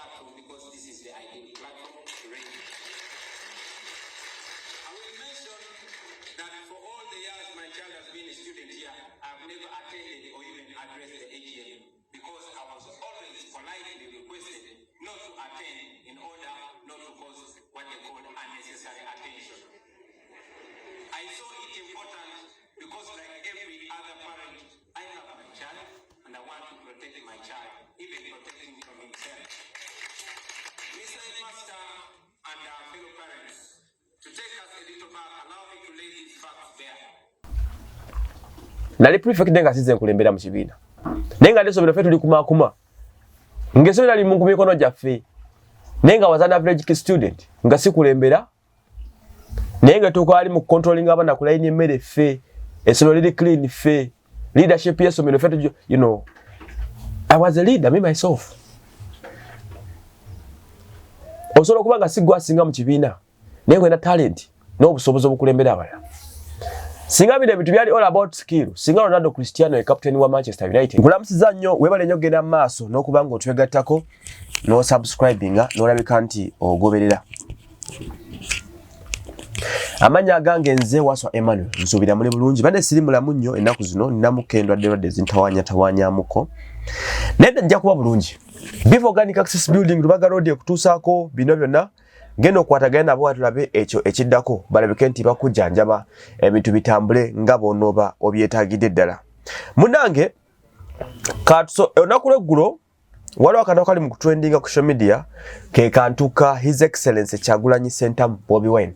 platform because this is the ideal platform to raise. I will mention that for all the years my child has been a student here, I've never attended or even addressed the AGM because I was always politely requested not to attend in order not to cause what they call unnecessary attention. I saw it important because like every other parent, I have my child and I want to protect my child, even protecting from himself. Mr. Master and our fellow parents, to take us a little back, allow me to lay these facts bare. Nali prefect denga size nkulembera mu kibiina. Nenga ndesobera fe tuli kuma. Ngesobera li mungu mikono gyaffe. Nenga was an average student. Nga sikulembera. Nenga tuko ali mu controlling abana ku line emmere ffe. Esomero lili clean ffe. Leadership yesomero ffe, you know. I was a leader, me myself. Osobola kubanga sigwa singa mu kibiina. Nenga ina talent. N'obusobozi obukulembera abalala. Singa bide bitu byali all about skill. Singa Ronaldo Cristiano e captain wa Manchester United. Nkulamusiza nnyo webale nnyo genda maaso n'okubanga otwegattako no subscribinga n'olabika nti ogoberera. Amanya agange nze Waswa Emmanuel nsubira muli bulungi bane siri mulamu nnyo ennaku zino nnamukendwa ddedde zintawanya-tawanyamuko. Nedda nja kuba bulungi. Beef Organic Access Building Rubaga Road okutuusaako bino byonna ngeno okwatagana nabo atulabe ekyo ekiddako balabike nti bakujjanjaba ebintu bitambule nga bonoba obyetaagidde ddala. Munange katuso onaku eggulo waliwo akantu kali mu kutrendinga ku social media ke kantuka His Excellency Kyagulanyi Ssentamu Bobie Wine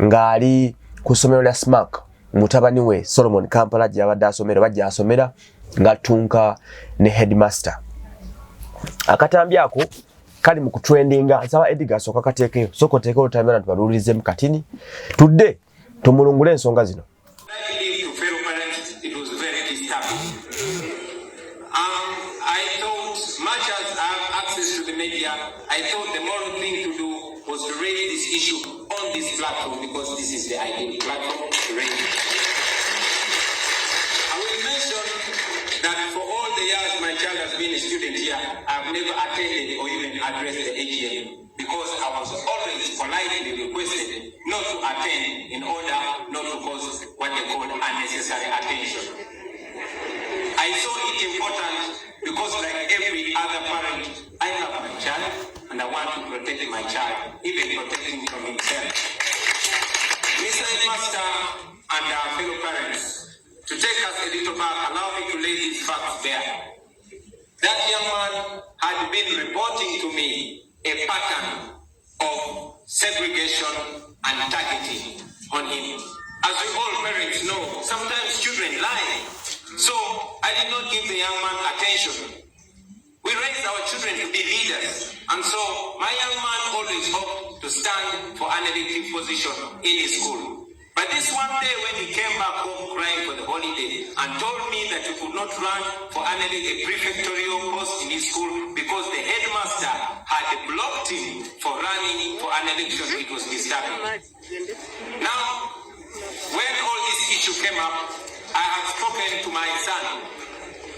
ng'ali ku ssomero lya SMAC mutabani we Solomon Kampala gy'abadde asomera bajja asomera ng'atunka ne headmaster. Akatambi ako kali mu kutrendinga nsaba Edgar soka katekeyo soko tekero tamera tubalulize mu katini tudde tumulungule ensonga zino. I thought the moral thing to do was to raise this issue on this platform because this is the ideal platform to raise it. I will mention that for all the years my child has been a student here, I've never attended or even addressed the AGM because I was always politely requested not to attend in order not to cause what they call unnecessary attention. I saw it important because like every other parent, I have my child and I want to protect my child, even protecting from himself. Mr. Master and our fellow parents, to take us a little back, allow me to lay these facts bare. That young man had been reporting to me a pattern of segregation and targeting on him. As we all parents know, sometimes children lie. So I did not give the young man attention. We raised our children to be leaders, and so my young man always hoped to stand for an elective position in his school. But this one day when he came back home crying for the holiday and told me that he could not run for a prefectorial post in his school because the headmaster had blocked him for running for an election, it was disturbing. Now, when all this issue came up, I have spoken to my son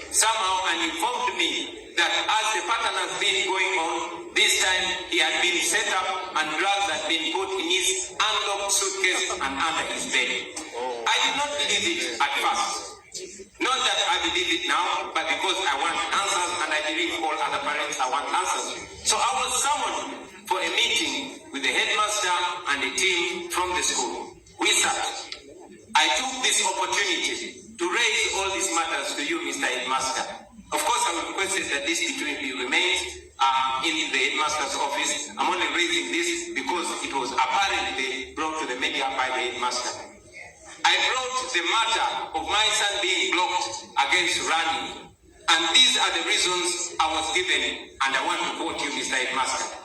somehow and informed me that as the pattern has been going on, this time he had been set up and drugs had been put in his unlocked suitcase and under his bed. I did not believe it at first. Not that I believe it now, but because I want answers and I believe all other parents I want answers. So I was summoned for a meeting with the headmaster and the team from the school. We sat. I took this opportunity to raise all these matters to you, Mr. Headmaster. Of course, I would request that this between you remains in the headmaster's office. I'm only raising this because it was apparently brought to the media by the headmaster. I brought the matter of my son being blocked against running. And these are the reasons I was given, and I want to quote you, Mr. Headmaster.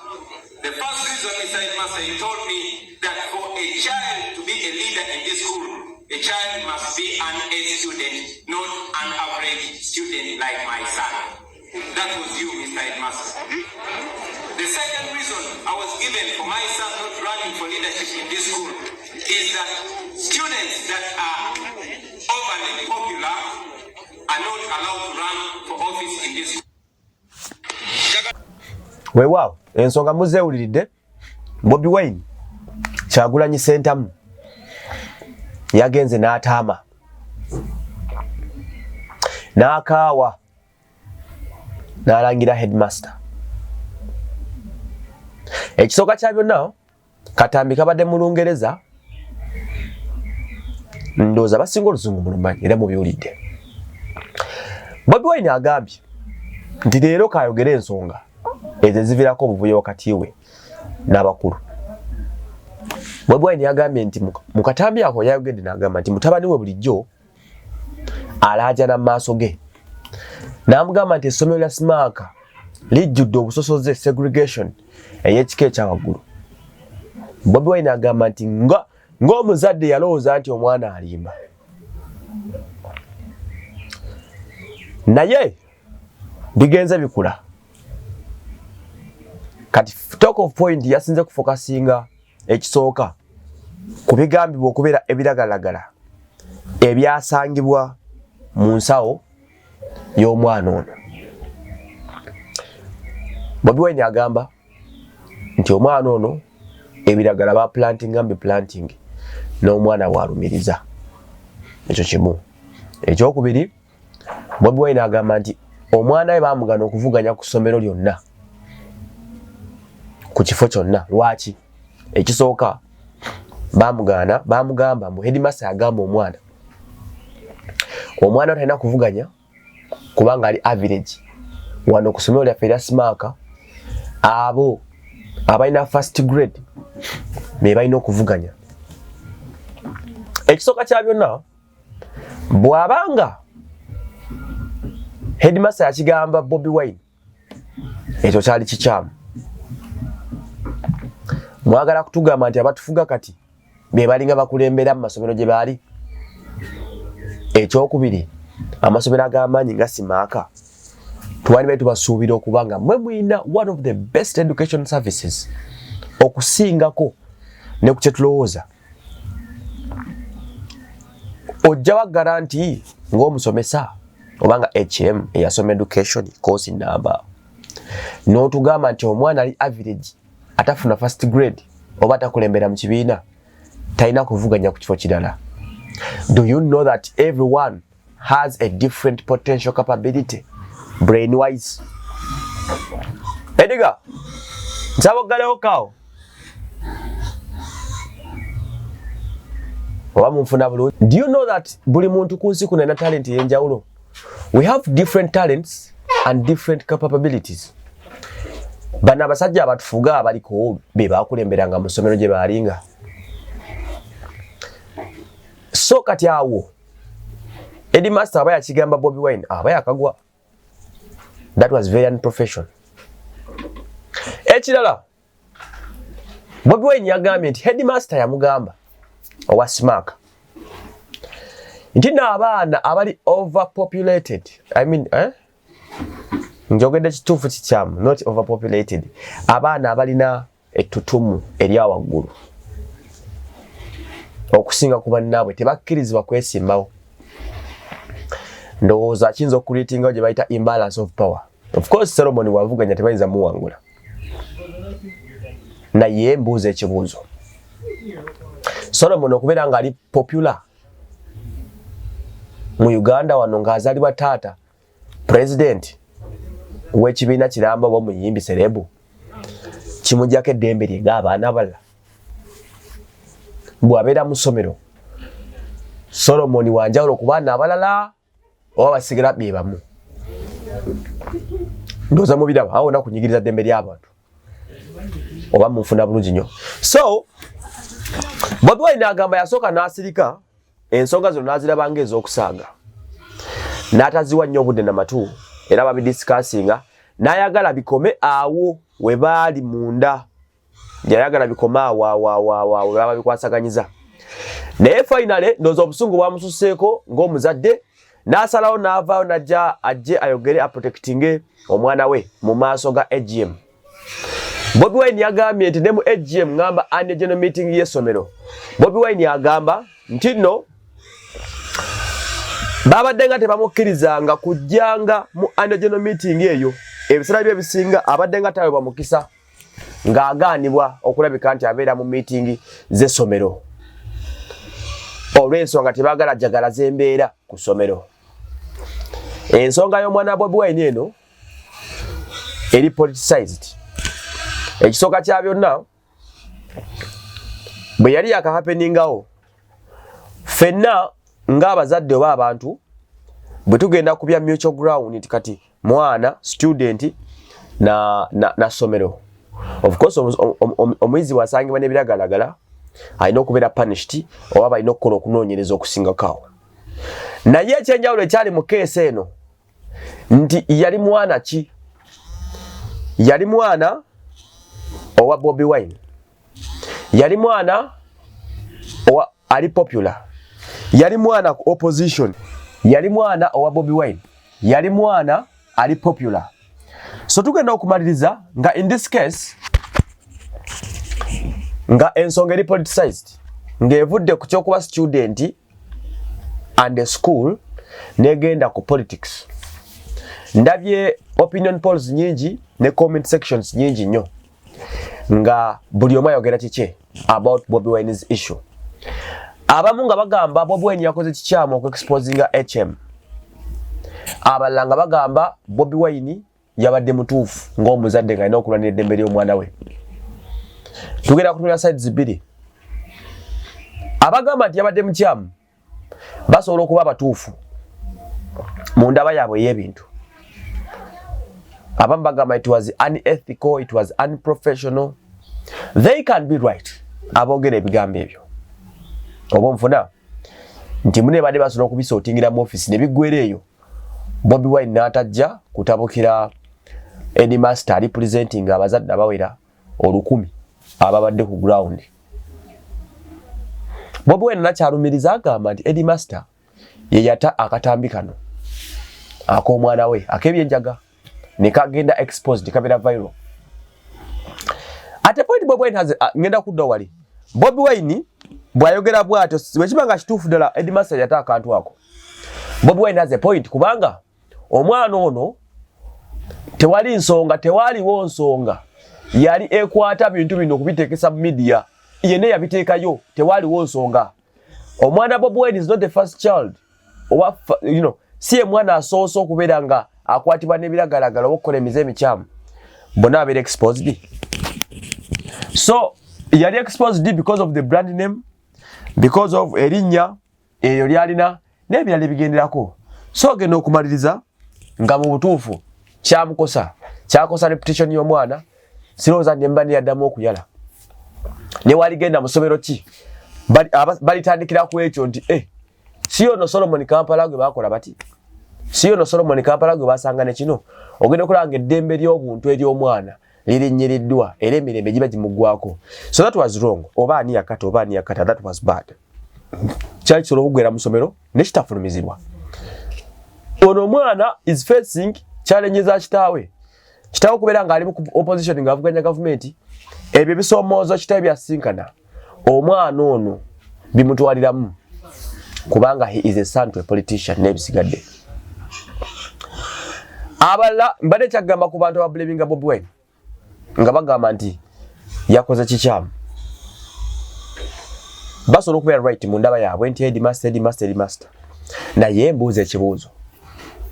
The first reason, Mr. Headmaster, he told me that for a child to be a leader in this school, a child must be an A student, not an average student like my son. That was you, Mr. Headmaster. The second reason I was given for my son not running for leadership in this school is that students that are overly popular are not allowed to run for office in this school. Weewaawo ensonga muzeewuliridde. Bobie Wine Kyagulanyi Ssentamu yagenze n'ataama n'akaawa n'alangira headmaster. Ekisooka kya byonna katambi kabadde mu Lungereza, ndowooza basinga oluzungu mulumanyi era mubiwulidde. Bobie Wine agambye nti leero kaayogera ensonga ezo eziviirako obuvuyo wakati we n'abakulu. Bobie Wine yagambye nti mu katambi ako yayogedde n'agamba nti mutabani we bulijjo alaajana mu maaso ge. N'amugamba nti essomero lya Smaaka lijjudde obusosoze, segregation ey'ekika ekya waggulu. Bobie Wine agamba nti ng'omuzadde yalowooza nti omwana alimba. Naye bigenze bikula. Kati talk of point yasinze kufokasinga ekisooka ku bigambibwa okubeera ebiragalagala ebyasangibwa mu nsawo y'omwana ono. Bobie Wine agamba nti omwana ono ebiragala ba planting n'omwana bw'alumiriza. Ekyo kimu. Ekyokubiri, Bobie Wine agamba nti omwana we baamugana okuvuganya ku ssomero lyonna, ku kifo kyonna. Lwaki? Ekisooka baamugamba mu headmaster yagamba omwana talina kuvuganya kubanga ali average. Wano ku ssomero lyaffe erya Smaaka abo abalina first grade be balina okuvuganya. Ekisooka kya byonna, bw'abanga headmaster yakigamba Bobie Wine, ekyo kyali kikyamu. Mwagala kutugamba nti abatufuga kati be balinga bakulembera mu masomero gye baali? Ekyokubiri, amasomero ag'amaanyi nga Smaaka twali tubasuubira okuba nga mwe muyina one of the best education services okusingako ne ku kye tulowooza. Ojjawa garanti ng'omusomesa obanga HM eyasoma education course number, n'otugamba nti omwana ali average atafuna first grade oba atakulembera mu kibiina talina kuvuganya ku kifo kirala. Do you know that everyone has a different potential capability brain wise? Ediga nsaba oggalewo kaawo oba munfuna bulungi. Do you know that buli muntu ku nsi kuno alina talent ey'enjawulo? We have different talents and different capabilities. Bano abasajja abatufuga abaliko be baakulemberanga mu ssomero gye baalinga. So kati awo headmaster aba yakigamba Bobie Wine aba yakagwa. That was very unprofessional. Ekirala, Bobie Wine yagambye nti headmaster yamugamba owa Smaaka nti n'abaana abali overpopulated, njogedde kituufu kikyamu, not overpopulated, abaana abalina ettutumu erya waggulu okusinga ku bannaabwe tebakkirizibwa kwesimbawo. Ndowooza kiyinza okuleetingawo gye bayita imbalance of power. Of course Solomon wavuganya tebayinza muwangula. Naye mbuuza ekibuuzo, Solomon okubeera nga ali popular mu Uganda wano ng'azaalibwa taata president w'ekibiina kiramba oba omuyimbi serebu, kimugyako eddembe lye ng'abaana abalala? Bw'abeera mu ssomero Solomon wanjawulo ku baana abalala oba basigala be bamu? Ndowooza mubiraba awo na kunyigiriza ddembe ly'abantu oba munfuna bulungi nnyo. So Bobie Wine agamba yasooka n'asirika ensonga zino n'azirabanga ez'okusaaga, n'ataziwa nnyo obudde namatu era babidisikasinga, n'ayagala bikome awo we baali munda, yayagala bikome awo we baba bikwasaganyiza. Naye finally ndowooza obusungu bwamususeeko ng'omuzadde, n'asalawo n'avaayo n'ajja ajje ayogere aprotectinge omwana we mu maaso ga AGM. Bobie Wine yagambye nti ne mu AGM ngamba annual general meeting y'essomero, Bobie Wine yagamba nti nno babadde nga tebamukkirizanga kujjanga mu annual general meeting eyo ebisala bye bisinga abadde nga tawe bamukisa ng'agaanibwa okulabika nti abeera mu meeting z'essomero olw'ensonga tebaagala jagala z'embeera ku ssomero. Ensonga y'omwana Bobie Wine eno eri politicized. Ekisooka kya byonna bwe yali yakahappeningawo ffenna ng'abazadde oba abantu bwe tugenda ku bya mutual ground nti kati mwana student na ssomero. Of course omuyizi wasangibwa n'ebiragalagala alina okubeera punished oba balina okukola okunoonyereza okusingako. Naye ekyenjawulo ekyali mu keesi eno nti yali mwana ki? Yali mwana owa Bobie Wine, yali mwana owa ali popular, yali mwana ku opposition, yali mwana owa Bobie Wine, yali mwana ali popular. So tugenda okumaliriza nga in this case nga ensonga eri politicized ng'evudde ku kyokuba student and a school negenda ku politics. Ndabye opinion polls nyingi ne comment sections nyingi nnyo nga buli omu ayogera kiki about Bobie Wine's issue. Abamu nga bagamba Bobie Wine yakoze kikyamu okuexposinga HM, abalala nga bagamba Bobie Wine yabadde mutuufu ng'omuzadde nga alina okulwanira eddembe ly'omwana we. Tugenda kutunula sides bbiri. Abagamba nti yabadde mukyamu basobola okuba abatuufu mu ndaba yaabwe y'ebintu. Abamu bagamba it was unethical, it was unprofessional. They can be right. Aboogera ebigambo ebyo oba nfuna nti mune badde basobola okubisootingira mu office ne biggwera eyo Bobie Wine n'atajja kutabukira headmaster ali presenting abazadde abawera 1,000 ababadde ku ground. Bobie Wine nakyalumiriza agamba nti headmaster ye yata akatambi kano ak'omwana we ak'ebyenjaga ne kagenda exposed kabera viral. At a point Bobie Wine has ngenda kudda wali Bobie Wine bwayogera bw'atyo wekibanga kituufu ddala headmaster yata akantu ako. Bobie Wine has a point kubanga omwana ono tewali nsonga, tewaliwo nsonga yali ekwata bintu bino okubiteekesa mu media, yene yabiteekayo, tewaliwo nsonga. Omwana Bobie Wine is not the first child oba si ye mwana asoose okubeera nga akwatibwa n'ebiragalagala okukola emize emikyamu bonna abeera exposed. So yali exposed because of the brand name, because of erinnya eyo lyalina n'ebirala ebigenderako. So genda okumaliriza nga mu butuufu kyakosa reputation y'omwana. Sirowooza nemba neyaddamu okuyala ne waligenda mu ssomero ki balitandikira ku ekyo nti si ono Solomon Kampala gwe bakola bati, si ono Solomon Kampala gwe basanga ne kino. Ogenda okulanga eddembe ly'obuntu ery'omwana lirinyiriddwa era emirembe giba gimuggwako. So that was wrong. Oba ani yakata, that was bad. Kyali kisobola okugwera mu ssomero ne kitafulumizibwa. Ono omwana is facing challenge za kitaawe. Kitaawe okubeera nga ali mu opposition nga avuganya gavumenti, ebyo bisoomoozo kitaawe byasinkana. Omwana ono bimutwaliramu kubanga he is a son to a politician n'ebisigadde. Abalala mbadde kyagamba ku bantu abablaminga Bobie Wine nga bagamba nti yakoze kikyamu. Basobola okubeera right mu ndaba yaabwe nti headmaster. Naye mbuuza ekibuuzo,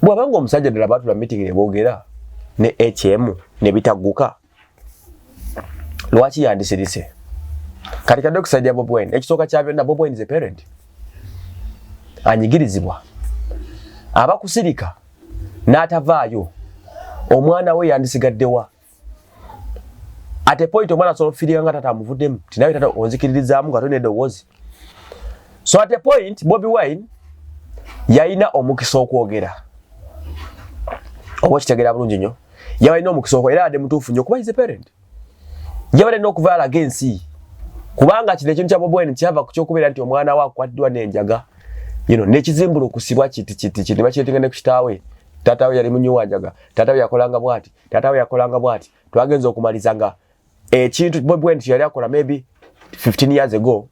bw'abanga omusajja ddala baatula meeting ne boogera ne HM ne bitagguka, lwaki yandisirise? Kati kadde okusajja Bobie Wine, ekisooka kya byonna Bobie Wine is a parent. Anyigirizibwa. Abakusirika n'atavaayo, omwana we yandisigaddewa. At a point omwana asobola okufiirira nga tata amuvuddemu ti nawe tata onzikiririzaamu nga tolina eddoboozi. So at a point Bobie Wine yalina omukisa okwogera. Oba kitegeera bulungi nnyo. Yalina omukisa okwogera era adde mutuufu nnyo kuba is a parent. Yalina okuvaala against kubanga kino ekintu kya Bobie Wine kyava ku kyokubeera nti omwana we akwatiddwa n'enjaga. N'ekizimbulukusibwa kiti bakyetingane ku kitaawe. Tata we yali munyiwanjaga, tata we yakolanga bwati, tata we yakolanga bwati. Twagenza okumaliza nga ekintu Bobie Wine yali akola maybe 15 years ago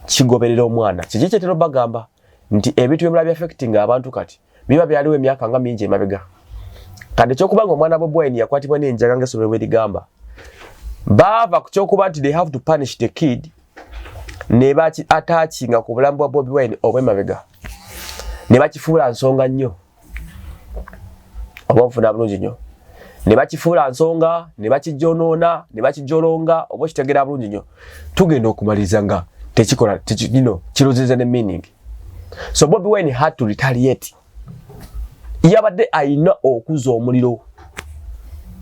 kigoberera omwana. Kiki kyetero bagamba nti ebintu ebimala bi affecting abantu kati biba byaliwo emyaka nga mingi emabega. Kande kyokubanga omwana Bobie Wine yakwatibwa n'enjaga ng'essomero bwe ligamba. Baava ku kyokuba nti they have to punish the kid ne attachinga ku bulamu bwa Bobie Wine obw'emabega. Ne bakifuula nsonga nnyo. Oba nfuna bulungi nnyo. Ne bakifuula nsonga, ne bakijonoona, ne bakijolonga, oba kitegera bulungi nnyo. Tugenda okumaliriza nga tekikola kirozeza ne meaning. So Bobie Wine had to retaliate. Yabadde ayina okuza omuliro.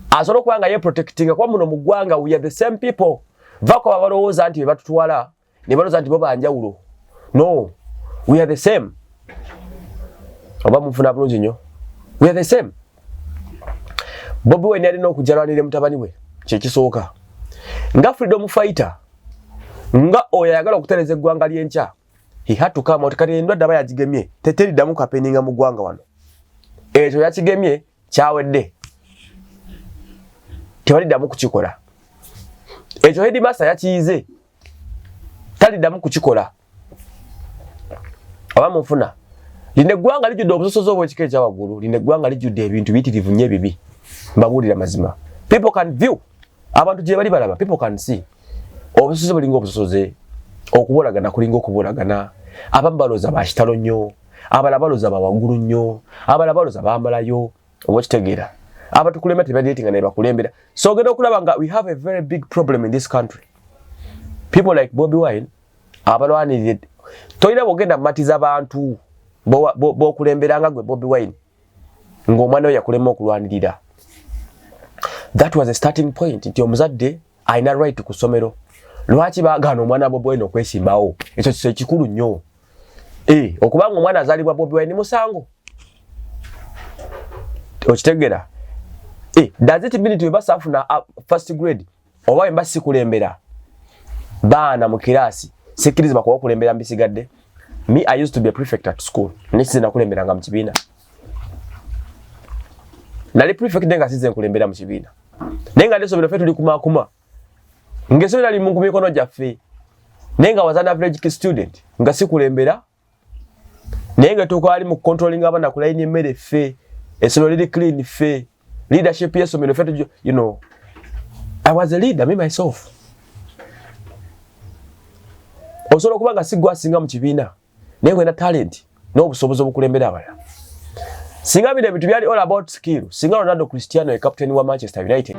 Asobola kubanga ye protecting kwa muno mu ggwanga we are the same people. Vako babalowooza nti be batutwala ne balowooza nti bo banjawulo. No, we are the same. Oba mufuna bulungi nnyo. We are the same. Bobie Wine alina okujalwanira mutabani we kyekisooka. Nga freedom fighter, nga oyo ayagala okutereza eggwanga ly'enkya. He had to come out. Kati endwadde aba yagigemye teteriddamu kapeninga mu ggwanga wano. Ekyo yakigemye kyawedde. Tebaliddamu kukikola. Ekyo headmaster yakiyize. Taliddamu kukikola. Oba munfuna. Lino eggwanga lijjudde obusosoze obw'ekika ekya waggulu. Lino eggwanga lijjudde ebintu biyitirivu nnyo ebibi. Mbabuulira mazima. People can view. Abantu gye bali balaba. People can see. Obusosoze bulinga obusosoze. Okubolagana kulinga okubolagana. Abamu balooza ba kitalo nnyo. Abalala balooza ba waggulu nnyo. Abalala balooza baamalayo. Oba kitegeera. Abantu kulembera tebaddatinga ne bakulembera. So ogenda okulaba nga we have a very big problem in this country. People like Bobie Wine abalwanirire. Toyina bwogenda mumatiza abantu b'okulemberanga gwe Bobie Wine ng'omwana we yakulema okulwanirira. That was a starting point. Nti omuzadde ayina right ku ssomero. Lwaki baagaana omwana Bobie Wine okwesimbawo? Ekyo kiso ekikulu nnyo. Okubanga omwana azaalibwa Bobie Wine musango. Okitegeera? Does it mean to basafuna first grade? Oba emba sikulembera. Baana mu kirasi. Sikiriza bakuwa kulembera mbisigadde. Me, I used to be a prefect at school. Nisize nakulemberanga mu kibiina. Nali prefect nenga size nkulembera mu kibiina. Nenga ndesomero ffe tuli kumakuma. Ngesomero ali mu mikono gyaffe. Nenga was an average student. Nga sikulembera. Nenga tukwali mu controlling abana ku line emmere ffe. Essomero liri clean ffe. Leadership yesomero ffe I was a leader, me myself. Osobola okuba nga sigwa singa mu kibiina. Naye ng'olina talent n'obusobozi obukulembera abalala. Singa bino ebintu byali all about skill. Singa Ronaldo Cristiano ye captain wa Manchester United.